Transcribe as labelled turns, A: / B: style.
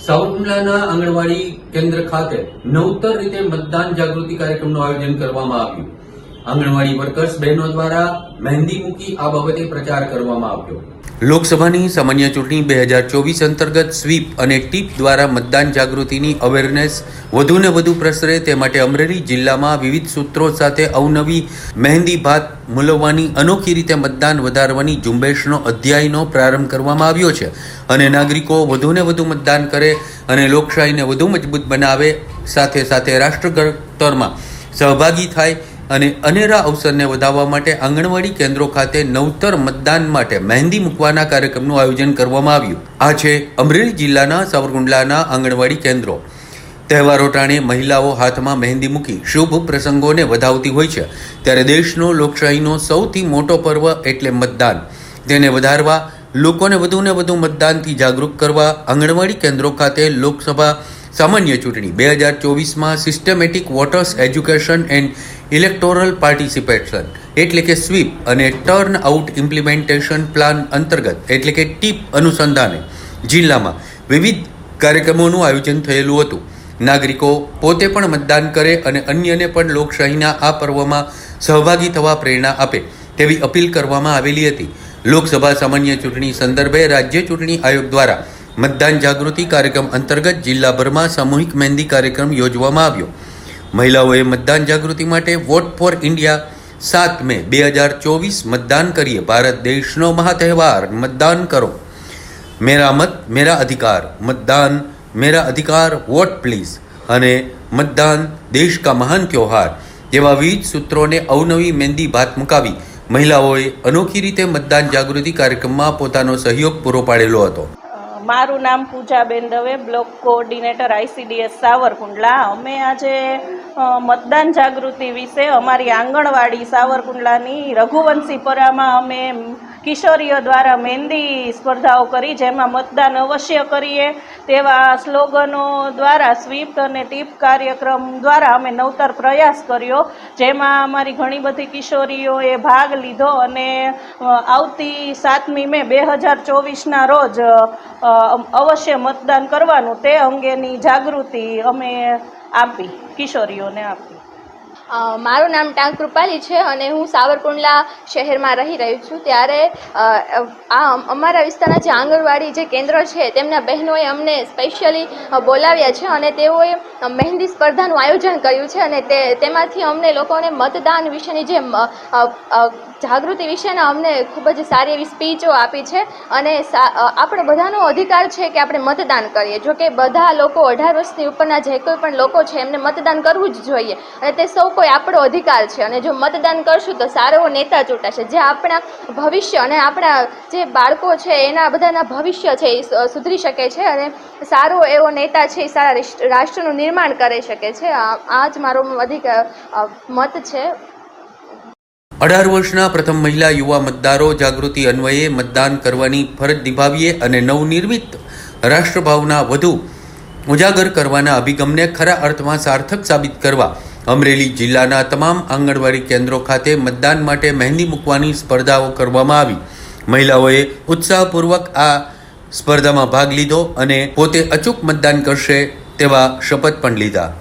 A: સાવરકુંડલાના આંગણવાડી કેન્દ્ર ખાતે નવતર રીતે મતદાન જાગૃતિ કાર્યક્રમનું આયોજન કરવામાં આવ્યું. આંગણવાડી વર્કર્સ બહેનો દ્વારા મહેંદી મૂકી આ બાબતે પ્રચાર કરવામાં આવ્યો. લોકસભાની સામાન્ય ચૂંટણી 2024 અંતર્ગત સ્વીપ અને ટીપ દ્વારા મતદાન જાગૃતિની અવેરનેસ વધુને વધુ પ્રસરે તે માટે અમરેલી જિલ્લામાં વિવિધ સૂત્રો સાથે અવનવી મહેંદી ભાત મૂલવવાની અનોખી રીતે મતદાન વધારવાની ઝુંબેશનો અધ્યાયનો પ્રારંભ કરવામાં આવ્યો છે અને નાગરિકો વધુને વધુ મતદાન કરે અને લોકશાહીને વધુ મજબૂત બનાવે, સાથે સાથે રાષ્ટ્ર ઘડતરમાં સહભાગી થાય અને અનેરા અવસરને વધારવા માટે આંગણવાડી કેન્દ્રો ખાતે નવતર મતદાન માટે મહેંદી મૂકવાના કાર્યક્રમનું આયોજન કરવામાં આવ્યું. આ છે અમરેલી જિલ્લાના સાવરકુંડલાના આંગણવાડી કેન્દ્રો. તહેવારો ટાણે મહિલાઓ હાથમાં મહેંદી મૂકી શુભ પ્રસંગોને વધાવતી હોય છે, ત્યારે દેશનો લોકશાહીનો સૌથી મોટો પર્વ એટલે મતદાન. તેને વધારવા, લોકોને વધુને વધુ મતદાનથી જાગૃત કરવા આંગણવાડી કેન્દ્રો ખાતે લોકસભા સામાન્ય ચૂંટણી 2024માં systematic voters education and electoral participation એટલે કે સ્વીપ અને ટર્ન આઉટ ઇમ્પ્લિમેન્ટેશન પ્લાન અંતર્ગત એટલે કે ટીપ અનુસંધાને જિલ્લામાં વિવિધ કાર્યક્રમોનું આયોજન થયેલું હતું. નાગરિકો પોતે પણ મતદાન કરે અને અન્યને પણ લોકશાહીના આ પર્વમાં સહભાગી થવા પ્રેરણા આપે તેવી અપીલ કરવામાં આવેલી હતી. લોકસભા સામાન્ય ચૂંટણી સંદર્ભે રાજ્ય ચૂંટણી આયોગ દ્વારા મતદાન જાગૃતિ કાર્યક્રમ અંતર્ગત જિલ્લાભરમાં સામૂહિક મહેંદી કાર્યક્રમ યોજવામાં આવ્યો. મહિલાઓએ મતદાન જાગૃતિ માટે વોટ ફોર ઇન્ડિયા 7 મે 2024 મતદાન કરીએ, ભારત દેશનો મહાતહેવાર, મતદાન કરો, મેરા મત મેરા અધિકાર, મતદાન મેરા અધિકાર, વોટ પ્લીઝ અને મતદાન દેશ કા મહાન ત્યોહાર જેવા વિવિધ સૂત્રોને અવનવી મહેંદી ભાત મુકાવી મહિલાઓએ અનોખી રીતે મતદાન જાગૃતિ કાર્યક્રમમાં પોતાનો સહયોગ પૂરો પાડેલો હતો.
B: મારું નામ Poojaben Dave, block coordinator ICDS Savarkundla. અમે આજે મતદાન જાગૃતિ વિશે અમારી આંગણવાડી સાવરકુંડલાની રઘુવંશીપરામાં અમે કિશોરીઓ દ્વારા મહેંદી સ્પર્ધાઓ કરી, જેમાં મતદાન અવશ્ય કરીએ તેવા સ્લોગનો દ્વારા સ્વીપ અને ટીપ કાર્યક્રમ દ્વારા અમે નવતર પ્રયાસ કર્યો, જેમાં અમારી ઘણી બધી કિશોરીઓએ ભાગ લીધો અને આવતી 7મી મે 2024ના રોજ અવશ્ય મતદાન કરવાનું તે અંગેની જાગૃતિ અમે આપી, કિશોરીઓને આપી.
C: મારું નામ ટાંક કૃપાલી છે અને હું સાવરકુંડલા શહેરમાં રહી રહી છું. ત્યારે અમારા વિસ્તારના જે આંગણવાડી જે કેન્દ્ર છે તેમના બહેનોએ અમને સ્પેશિયલી બોલાવ્યા છે અને તેઓએ મહેંદી સ્પર્ધાનું આયોજન કર્યું છે અને તેમાંથી અમને લોકોને મતદાન વિશેની જે જાગૃતિ વિશેના અમને ખૂબ જ સારી એવી સ્પીચો આપી છે અને આપણો બધાનો અધિકાર છે કે આપણે મતદાન કરીએ. જો કે બધા લોકો 18 વર્ષની ઉપરના જે કોઈ પણ લોકો છે એમને મતદાન કરવું જ જોઈએ અને તે સૌ કોઈ આપણો અધિકાર છે અને જો મતદાન કરશું તો સારો એવો નેતા ચૂંટાશે જે આપણા ભવિષ્ય અને આપણા જે બાળકો છે એના બધાના ભવિષ્ય છે એ સુધરી શકે છે અને સારો એવો નેતા છે એ સારા રાષ્ટ્રનું નિર્માણ કરી શકે છે. આ જ મારો મત છે.
A: 18 વર્ષના પ્રથમ મહિલા યુવા મતદારો જાગૃતિ અન્વયે મતદાન કરવાની ફરજ નિભાવીએ અને નવનિર્મિત રાષ્ટ્રભાવના વધુ ઉજાગર કરવાના અભિગમને ખરા અર્થમાં સાર્થક સાબિત કરવા અમરેલી જિલ્લાના તમામ આંગણવાડી કેન્દ્રો ખાતે મતદાન માટે મહેંદી મૂકવાની સ્પર્ધાઓ કરવામાં આવી. મહિલાઓએ ઉત્સાહપૂર્વક આ સ્પર્ધામાં ભાગ લીધો અને પોતે અચૂક મતદાન કરશે તેવા શપથ પણ લીધા.